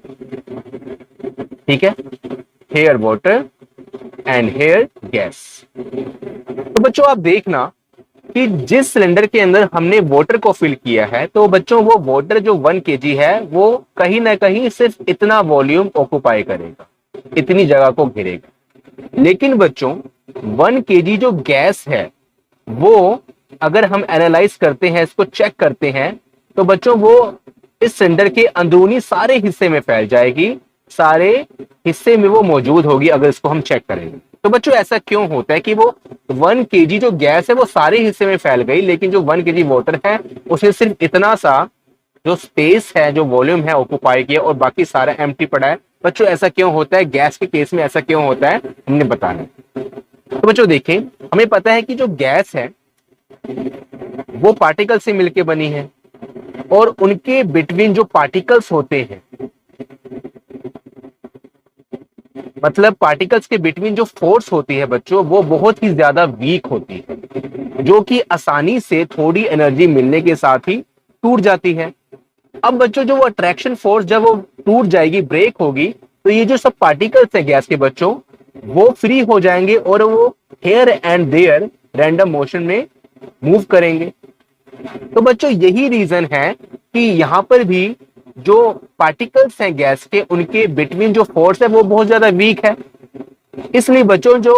A: ठीक है, here water and here gas. तो बच्चों आप देखना कि जिस सिलेंडर के अंदर हमने वाटर को फिल किया है, तो बच्चों वो वाटर जो 1 केजी है वो कहीं ना कहीं सिर्फ इतना वॉल्यूम ऑक्युपाई करेगा, इतनी जगह को घेरेगा। लेकिन बच्चों 1 केजी जो गैस है वो अगर हम एनालाइज करते हैं, इसको चेक करते हैं, तो बच्चों वो इस सिलेंडर के अंदरूनी सारे हिस्से में फैल जाएगी, सारे हिस्से में वो मौजूद होगी अगर इसको हम चेक करेंगे। तो बच्चों ऐसा क्यों होता है कि वो 1 केजी जो गैस है वो सारे हिस्से में फैल गई, लेकिन जो 1 केजी वाटर है उसने सिर्फ इतना सा जो स्पेस है, जो वॉल्यूम है ऑक्युपाई किया, और बाकी सारा एम्प्टी पड़ा है। बच्चों ऐसा क्यों होता है, गैस के केस में ऐसा क्यों होता है, हमने बताना है। तो बच्चों देखें, हमें पता है कि जो गैस है वो पार्टिकल से मिलकर बनी है, और उनके बिटवीन जो पार्टिकल्स होते हैं, मतलब पार्टिकल्स के बिटवीन जो फोर्स होती है बच्चों, वो बहुत ही ज्यादा वीक होती है, जो कि आसानी से थोड़ी एनर्जी मिलने के साथ ही टूट जाती है। अब बच्चों जो वो अट्रैक्शन फोर्स जब वो टूट जाएगी, ब्रेक होगी, तो ये जो सब पार्टिकल्स है गैस के बच्चों, वो फ्री हो जाएंगे और वो here and there random motion में मूव करेंगे। तो बच्चों यही रीजन है कि यहां पर भी जो पार्टिकल्स हैं गैस के, उनके बिटवीन जो फोर्स है वो बहुत ज्यादा वीक है। इसलिए बच्चों जो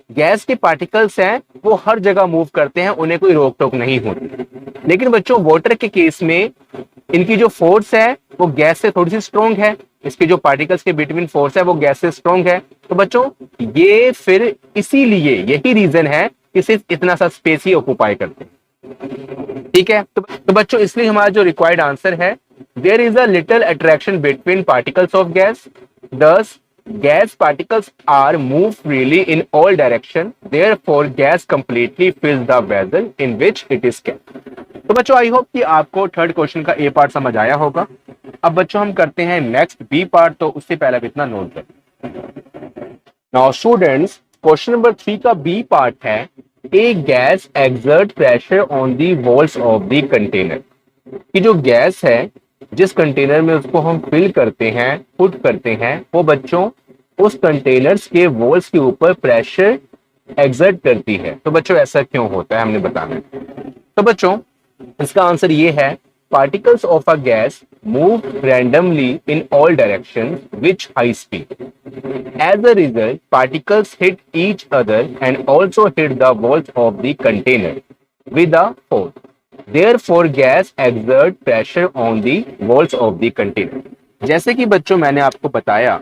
A: गैस के पार्टिकल्स हैं वो हर जगह मूव करते हैं, उन्हें कोई रोक टोक नहीं होती। लेकिन बच्चों वाटर के केस में इनकी जो फोर्स है वो गैस से थोड़ी सी स्ट्रॉन्ग है, इसके जो पार्टिकल्स के बिटवीन फोर्स है वो गैस से स्ट्रॉन्ग है। तो बच्चों ये फिर इसीलिए यही रीजन है कि सिर्फ इतना सा स्पेस ही ऑक्युपाई करते हैं। ठीक है, तो बच्चों इसलिए हमारा जो रिक्वायर्ड आंसर है, there is a little attraction between particles of gas, दस gas particles are move freely in all direction, therefore gas completely fills the vessel in which it is kept। तो बच्चों आई होप कि आपको third question का ए part समझ आया होगा। अब बच्चों हम करते हैं नेक्स्ट बी पार्ट, तो उससे पहले आप इतना नोट करें। नाउ स्टूडेंट्स, क्वेश्चन नंबर 3 का बी पार्ट है, a gas exert pressure on the walls of the container. कि जो गैस है जिस कंटेनर में उसको हम फिल करते हैं, पुट करते हैं, वो बच्चों उस कंटेनर्स के वॉल्स के ऊपर प्रेशर एक्सर्ट करती है। तो बच्चों ऐसा क्यों होता है, हमने बताना है। तो बच्चों इसका आंसर ये है, particles of a gas move randomly in all direction which high speed. As a result, particles hit each other and also hit the walls of the container with a force. Therefore, gas exerts pressure on the walls of the container. जैसे कि बच्चों मैंने आपको बताया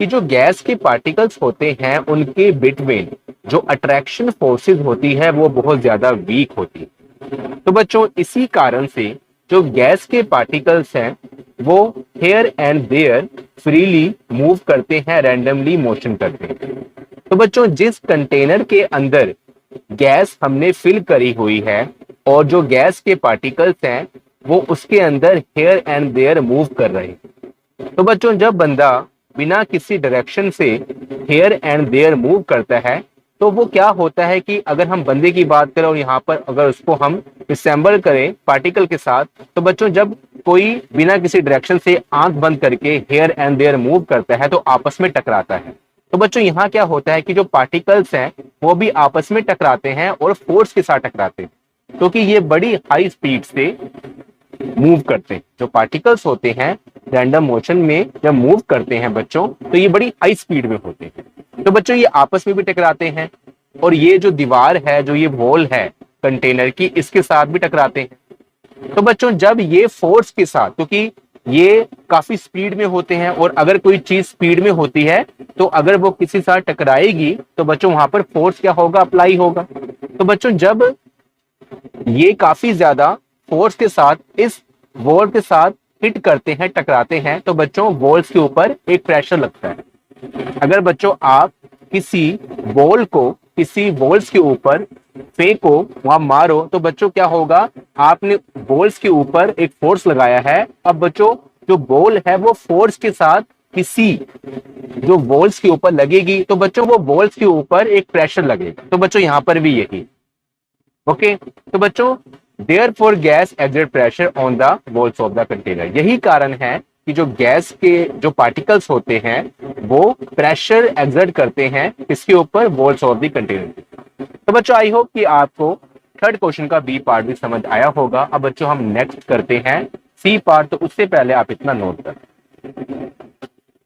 A: कि जो gas के particles होते हैं उनके बिटवीन जो अट्रैक्शन फोर्सेस होती है वो बहुत ज्यादा वीक होती है। तो बच्चों इसी कारण से जो गैस के पार्टिकल्स हैं वो here and there freely move करते हैं, रैंडमली मोशन करते हैं। तो बच्चों जिस कंटेनर के अंदर गैस हमने फिल करी हुई है और जो गैस के पार्टिकल्स हैं वो उसके अंदर हेयर एंड देयर मूव कर रहे हैं। तो बच्चों जब बंदा बिना किसी डायरेक्शन से हेयर एंड देयर मूव करता है, तो वो क्या होता है कि अगर हम बंदे की बात करें और यहाँ पर अगर उसको हम असेंबल करें पार्टिकल के साथ, तो बच्चों जब कोई बिना किसी डायरेक्शन से आंख बंद करके हेयर एंड देयर मूव करता है तो आपस में टकराता है। तो बच्चों यहाँ क्या होता है कि जो पार्टिकल्स हैं वो भी आपस में टकराते हैं और फोर्स के साथ टकराते हैं, क्योंकि ये बड़ी हाई स्पीड से मूव करते हैं। जो पार्टिकल्स होते हैं रैंडम मोशन में जब मूव करते हैं बच्चों, तो ये बड़ी हाई स्पीड में होते हैं। तो बच्चों ये आपस में भी टकराते हैं, और ये जो दीवार है, जो ये वॉल है कंटेनर की, इसके साथ भी टकराते हैं। तो बच्चों जब ये फोर्स के साथ, क्योंकि ये काफी स्पीड में होते हैं, और अगर कोई चीज स्पीड में होती है तो अगर वो किसी साथ टकराएगी तो बच्चों वहां पर फोर्स क्या होगा, अप्लाई होगा। तो बच्चों जब ये काफी ज्यादा फोर्स के साथ इस वॉल के साथ हिट करते हैं, टकराते हैं, तो बच्चों वॉल्स के ऊपर एक प्रेशर लगता है। अगर बच्चों आप किसी बॉल को किसी बॉल्स के ऊपर फेंको, वहां मारो, तो बच्चों क्या होगा, आपने बॉल्स के ऊपर एक फोर्स लगाया है। अब बच्चों जो बॉल है वो फोर्स के साथ किसी जो बॉल्स के ऊपर लगेगी, तो बच्चों वो बॉल्स के ऊपर एक प्रेशर लगेगा। तो बच्चों यहां पर भी यही, ओके। तो बच्चों therefore gas exert pressure on the walls of the container, यही कारण है कि जो गैस के जो पार्टिकल्स होते हैं वो प्रेशर एक्सर्ट करते हैं किसके ऊपर, वॉल्स ऑफ द कंटेनर। तो बच्चों आई होप कि आपको थर्ड क्वेश्चन का बी पार्ट भी समझ आया होगा। अब बच्चों हम नेक्स्ट करते हैं सी पार्ट, तो उससे पहले आप इतना नोट कर।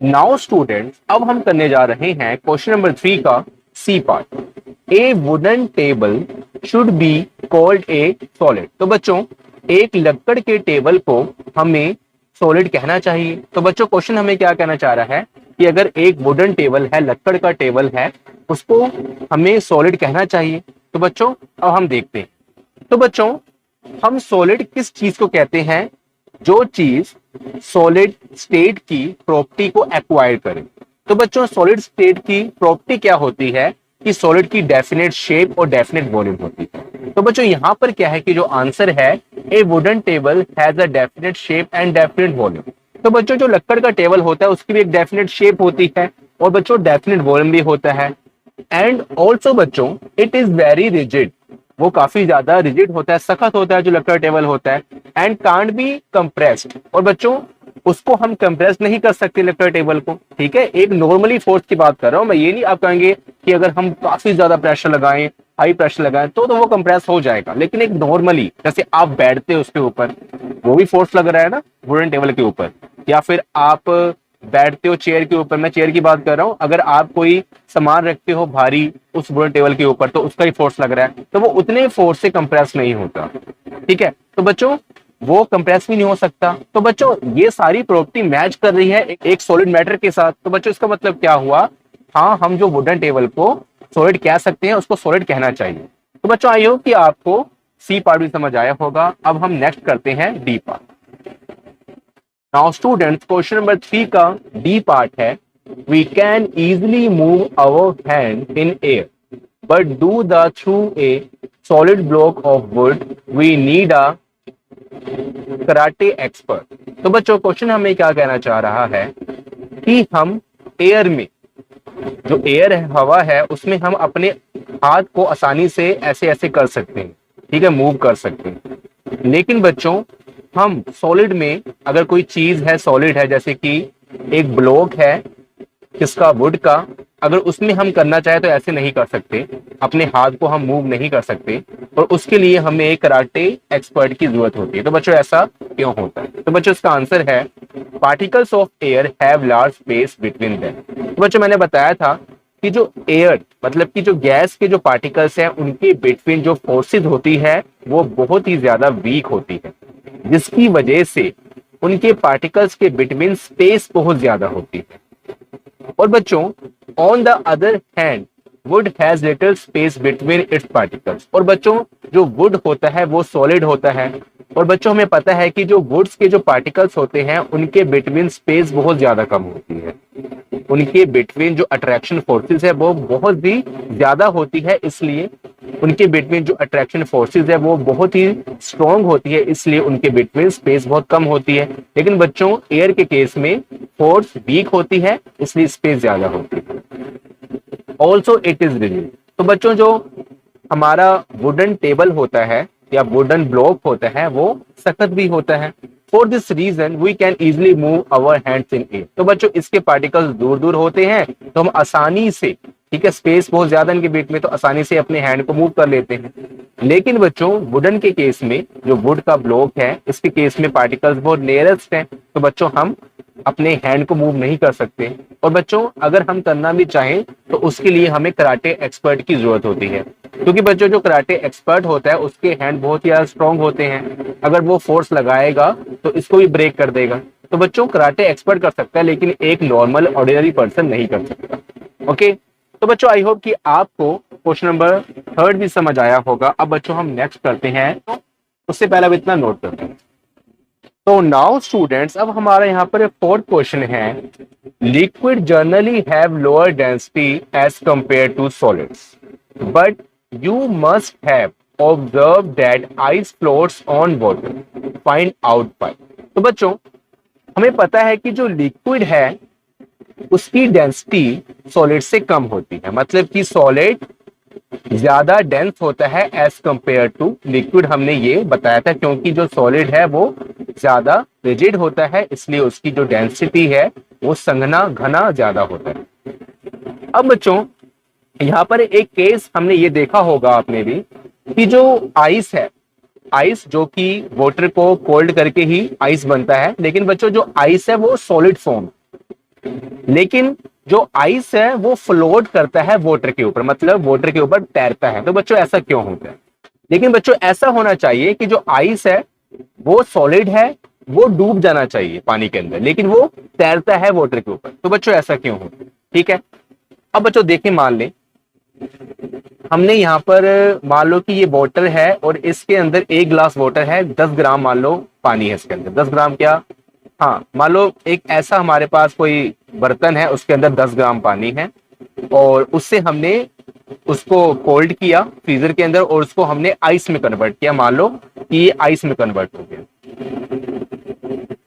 A: नाउ स्टूडेंट्स, अब हम करने जा रहे हैं क्वेश्चन नंबर 3 का C part. A wooden table should be called a solid. तो बच्चों एक लकड़ के टेबल को हमें सॉलिड कहना चाहिए। तो बच्चों क्वेश्चन हमें क्या कहना चाह रहा है कि अगर एक वुडन टेबल है, लकड़ का टेबल है, उसको हमें सॉलिड कहना चाहिए। तो बच्चों अब हम देखते हैं। तो बच्चों हम सॉलिड किस चीज को कहते हैं, जो चीज सॉलिड स्टेट की प्रॉपर्टी को एक्वायर करे। तो बच्चों सॉलिड स्टेट की प्रॉपर्टी क्या होती है कि सॉलिड की डेफिनेट शेप और डेफिनेट वॉल्यूम होती है। तो बच्चों यहां पर क्या है कि जो आंसर है, ए wooden table has a definite shape and definite volume. तो बच्चों जो लकड़ का टेबल होता है उसकी भी एक डेफिनेट शेप होती है, और बच्चों डेफिनेट वॉल्यूम भी होता है। एंड ऑल्सो बच्चों इट इज वेरी रिजिड, वो काफी ज्यादा रिजिड होता है, सख्त होता है जो लकड़ टेबल होता है। एंड कांट बी कंप्रेस्ड, और बच्चों उसको हम कंप्रेस नहीं कर सकते लकड़ टेबल को, ठीक है। एक नॉर्मली फोर्स की बात कर रहा हूं मैं, ये नहीं आप कहेंगे कि अगर हम काफी ज्यादा प्रेशर लगाएं, हाई प्रेशर लगाएं तो वो कंप्रेस हो जाएगा, लेकिन एक नॉर्मली जैसे आप बैठते हो उसके ऊपर, वो भी फोर्स लग रहा है ना वुडन टेबल के ऊपर, या फिर आप बैठते हो चेयर के ऊपर, मैं चेयर की बात कर रहा हूं, अगर आप कोई सामान रखते हो भारी उस वुडन टेबल के ऊपर तो उसका ही फोर्स लग रहा है, तो वो उतने फोर्स से कंप्रेस नहीं होता, ठीक है। तो बच्चों वो कंप्रेस भी नहीं हो सकता। तो बच्चों ये सारी प्रॉपर्टी मैच कर रही है एक सॉलिड मैटर के साथ। तो बच्चों इसका मतलब क्या हुआ, हाँ हम जो वुडन टेबल को सॉलिड कह सकते हैं, उसको सॉलिड कहना चाहिए। तो बच्चों आई होप कि आपको सी पार्ट भी समझ आया होगा। अब हम नेक्स्ट करते हैं D part. Now students question number 3 का डी पार्ट है, we can easily move our hand in air but do the through a solid block of wood we need a karate expert. तो बच्चों question हमें क्या कहना चाह रहा है कि हम एयर में, जो एयर है, हवा है, उसमें हम अपने हाथ को आसानी से ऐसे ऐसे कर सकते हैं, ठीक है, मूव कर सकते हैं। लेकिन बच्चों हम सॉलिड में अगर कोई चीज है, सॉलिड है, जैसे कि एक ब्लॉक है किसका, वुड का, अगर उसमें हम करना चाहे तो ऐसे नहीं कर सकते, अपने हाथ को हम मूव नहीं कर सकते, और उसके लिए हमें एक कराटे एक्सपर्ट की जरूरत होती है। तो बच्चों ऐसा क्यों होता है? तो बच्चों इसका आंसर है, particles of air have large space between them. तो बच्चों मैंने बताया था कि जो एयर मतलब कि जो गैस के जो पार्टिकल्स हैं उनके बिटवीन जो फोर्सेज होती है वो बहुत ही ज्यादा वीक होती है, जिसकी वजह से उनके पार्टिकल्स के बिटवीन स्पेस बहुत ज्यादा होती है। और बच्चों on the other hand would has little space between its particles. और बच्चों जो वुड होता है वो सॉलिड होता है, और बच्चों हमें पता है कि जो वुड्स के जो पार्टिकल्स होते हैं उनके बिटवीन स्पेस बहुत ज्यादा कम होती है, उनके बिटवीन जो अट्रैक्शन फोर्सेस है वो बहुत ही ज्यादा होती है, इसलिए उनके बिटवीन जो अट्रैक्शन फोर्सेस है वो बहुत ही स्ट्रॉन्ग होती है, इसलिए उनके बिटवीन स्पेस बहुत कम होती है। लेकिन बच्चों एयर के केस में फोर्स वीक होती है, इसलिए स्पेस ज्यादा होती है। Also it is rigid. तो बच्चों जो हमारा वुडन टेबल होता है या वुडन ब्लॉक होता है वो सख्त भी होता है। For this reason we can easily move our hands in air. तो बच्चों इसके पार्टिकल्स दूर दूर होते हैं, तो हम आसानी से ठीक है, स्पेस बहुत ज्यादा इनके बीच में, तो आसानी से अपने हैंड को मूव कर लेते हैं। लेकिन बच्चों वुडन के केस में, जो वुड का ब्लॉक है, इसके केस में पार्टिकल्स बहुत नियरेस्ट हैं, तो बच्चों हम अपने हैंड को मूव नहीं कर सकते। और बच्चों अगर हम करना भी चाहें तो उसके लिए हमें कराटे एक्सपर्ट की जरूरत होती है, क्योंकि बच्चों जो कराटे एक्सपर्ट होता है उसके हैंड बहुत ही ज्यादा स्ट्रांग होते हैं। अगर वो फोर्स लगाएगा तो इसको भी ब्रेक कर देगा। तो बच्चों कराटे एक्सपर्ट कर सकता है, लेकिन एक नॉर्मल ऑर्डिनरी पर्सन नहीं कर सकता। ओके, तो बच्चों आई होप कि आपको क्वेश्चन नंबर 3 भी समझ आया होगा। अब बच्चों हम नेक्स्ट करते हैं, तो उससे पहले अब इतना नोट करते हैं। तो नाउ स्टूडेंट्स, अब हमारा यहाँ पर एक 4th क्वेश्चन है, liquid generally have lower density as compare to solids, but you must have observe that ice floats on water, find out why. तो बच्चों हमें पता है कि जो लिक्विड है उसकी डेंसिटी सॉलिड से कम होती है, मतलब कि सॉलिड ज्यादा डेंस होता है एज कंपेयर टू लिक्विड। हमने ये बताया था, क्योंकि जो सॉलिड है वो ज्यादा रिजिड होता है, इसलिए उसकी जो डेंसिटी है वो संघना घना ज्यादा होता है। अब बच्चों यहाँ पर एक केस हमने ये देखा होगा आपने भी, कि जो आइस है, आइस जो कि वाटर को कोल्ड करके ही आइस बनता है, लेकिन बच्चों जो आइस है वो सॉलिड फॉर्म, लेकिन जो आइस है वो फ्लोट करता है वाटर के ऊपर, मतलब वाटर के ऊपर तैरता है। तो बच्चों ऐसा क्यों होता है? लेकिन बच्चों ऐसा होना चाहिए कि जो आइस है वो सॉलिड है, वो डूब जाना चाहिए पानी के अंदर, लेकिन वो तैरता है वाटर के ऊपर। तो बच्चों ऐसा क्यों होता है? ठीक है, अब बच्चों देखें, मान लें हमने यहाँ पर, मान लो कि ये बोतल है और इसके अंदर 1 गिलास वाटर है, 10 ग्राम मान लो पानी है इसके अंदर, 10 ग्राम क्या, हाँ मान लो एक ऐसा हमारे पास कोई बर्तन है, उसके अंदर 10 ग्राम पानी है, और उससे हमने उसको कोल्ड किया फ्रीजर के अंदर, और उसको हमने आइस में कन्वर्ट किया। मान लो कि ये आइस में कन्वर्ट हो गया।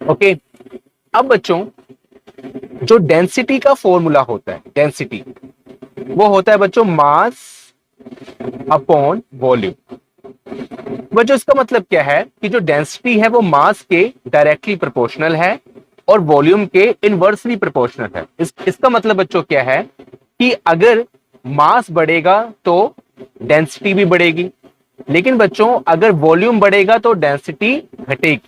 A: ओके, अब बच्चों जो डेंसिटी का फॉर्मूला होता है, डेंसिटी वो होता है बच्चों मास अपॉन वॉल्यूम। बच्चों इसका मतलब क्या है कि जो डेंसिटी है वो मास के डायरेक्टली प्रोपोर्शनल है और वॉल्यूम के इनवर्सली प्रोपोर्शनल है। इसका मतलब बच्चों क्या है कि अगर मास बढ़ेगा तो डेंसिटी भी बढ़ेगी, लेकिन बच्चों अगर वॉल्यूम बढ़ेगा तो डेंसिटी घटेगी।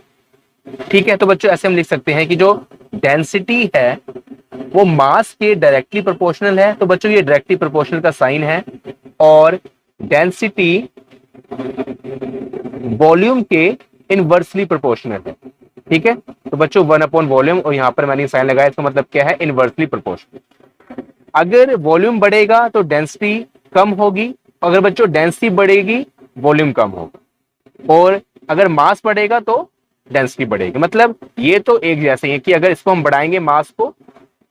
A: ठीक है, तो बच्चों ऐसे हम लिख सकते हैं कि जो डेंसिटी है वो मास के डायरेक्टली प्रोपोर्शनल है। तो बच्चों ये डायरेक्टली प्रोपोर्शनल का साइन है, और डेंसिटी वॉल्यूम के इनवर्सली प्रोपोर्शनल है। ठीक है, तो बच्चों 1 अपॉन वॉल्यूम, और यहां पर मैंने साइन लगाया, इसका मतलब क्या है, इनवर्सली प्रोपोर्शनल। अगर वॉल्यूम बढ़ेगा तो डेंसिटी कम होगी, अगर बच्चों डेंसिटी बढ़ेगी वॉल्यूम कम होगा, और अगर मास बढ़ेगा तो डेंसिटी बढ़ेगी। मतलब ये तो एक जैसे ही है कि अगर इसको हम बढ़ाएंगे, मास को,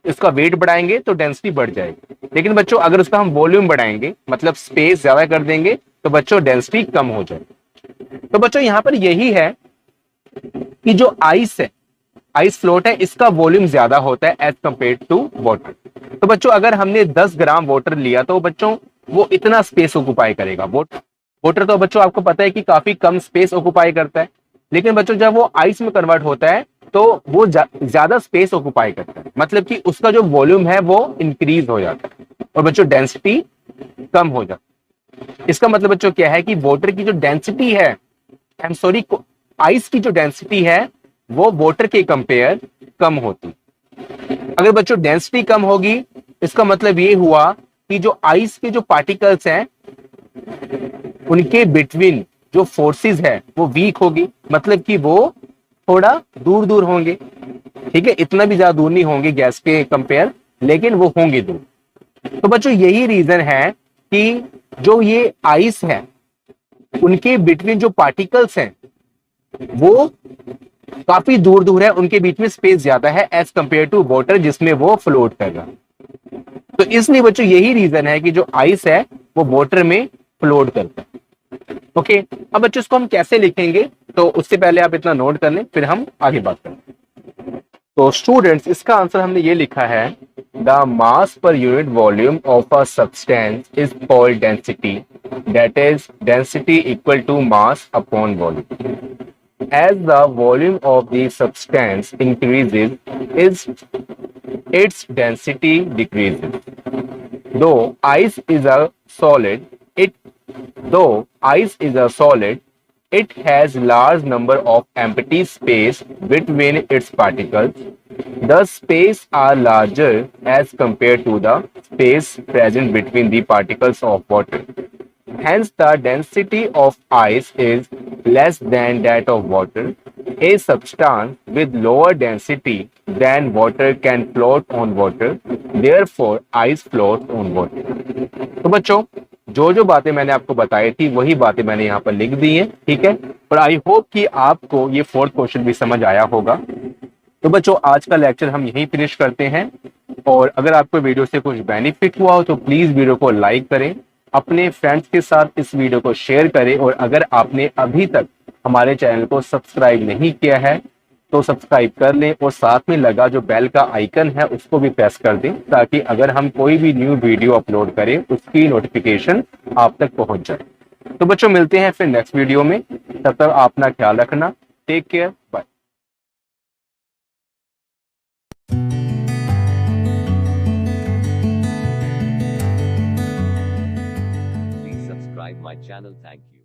A: इसका वेट बढ़ाएंगे तो डेंसिटी बढ़ जाएगी, लेकिन बच्चों अगर उसका हम वॉल्यूम बढ़ाएंगे, मतलब स्पेस ज्यादा कर देंगे, तो बच्चों डेंसिटी कम हो जाएगी। तो बच्चों यहां पर यही है कि जो आइस है, आइस फ्लोट है, इसका वॉल्यूम ज्यादा होता है एज कंपेयर टू वाटर। तो बच्चों अगर हमने 10 ग्राम वाटर लिया तो बच्चों वो इतना स्पेस ऑक्युपाई करेगा। वाटर तो बच्चों आपको पता है कि काफी कम स्पेस ऑक्युपाई करता है, लेकिन बच्चों जब वो आइस में कन्वर्ट होता है तो वो ज्यादा स्पेस ऑक्युपाई करता है, मतलब कि उसका जो वॉल्यूम है वो इंक्रीज हो जाता है, और बच्चों डेंसिटी कम हो जाती है। इसका मतलब बच्चों क्या है कि वाटर की जो डेंसिटी है, आई एम सॉरी, आइस की जो डेंसिटी है वो वाटर के कंपेयर कम होती। अगर बच्चों डेंसिटी कम होगी, इसका मतलब ये हुआ कि जो आइस के जो पार्टिकल्स हैं उनके बिटवीन जो फोर्सेस है वो वीक होगी, मतलब कि वो थोड़ा दूर दूर होंगे। ठीक है, इतना भी ज्यादा दूर नहीं होंगे गैस के कंपेयर, लेकिन वो होंगे दूर। तो बच्चों यही रीजन है कि जो ये आइस है उनके बिटवीन जो पार्टिकल्स हैं वो काफी दूर दूर है, उनके बीच में स्पेस ज्यादा है एज कंपेयर टू वाटर जिसमें वो फ्लोट कर रहा है। तो इसलिए बच्चों यही रीजन है कि जो आइस है वो वाटर में फ्लोट करता है। ओके, अब बच्चों इसको हम कैसे लिखेंगे, तो उससे पहले आप इतना नोट कर लें, फिर हम आगे बात करें। तो स्टूडेंट्स इसका आंसर हमने ये लिखा है, the mass per unit volume of a substance is called density, that is density equal to mass upon volume. As the volume of the substance increases, its density decreases. Though ice is a solid, it though ice is a solid, it has large number of empty space between its particles. The space are larger as compared to the space present between the particles of water. Hence, the density of ice is less than that of water. A substance with lower density than water can float on water. Therefore, ice floats on water. तो बच्चों, जो जो बातें मैंने आपको बताई थी वही बातें मैंने यहाँ पर लिख दी हैं, ठीक है। और आई होप कि आपको ये फोर्थ क्वेश्चन भी समझ आया होगा। तो बच्चों, आज का लेक्चर हम यहीं फिनिश करते हैं। और अगर आपको वीडियो से कुछ बेनिफिट हुआ हो तो प्लीज वीडियो को लाइक करें, अपने फ्रेंड्स के साथ इस वीडियो को शेयर करें। और अगर आपने अभी तक हमारे चैनल को सब्सक्राइब नहीं किया है तो सब्सक्राइब कर लें और साथ में लगा जो बेल का आइकन है उसको भी प्रेस कर दें, ताकि अगर हम कोई भी न्यू वीडियो अपलोड करें उसकी नोटिफिकेशन आप तक पहुंच जाए। तो बच्चों, मिलते हैं फिर नेक्स्ट वीडियो में। तब तक अपना ख्याल रखना। Take care, bye.
B: Please subscribe my channel. Thank you.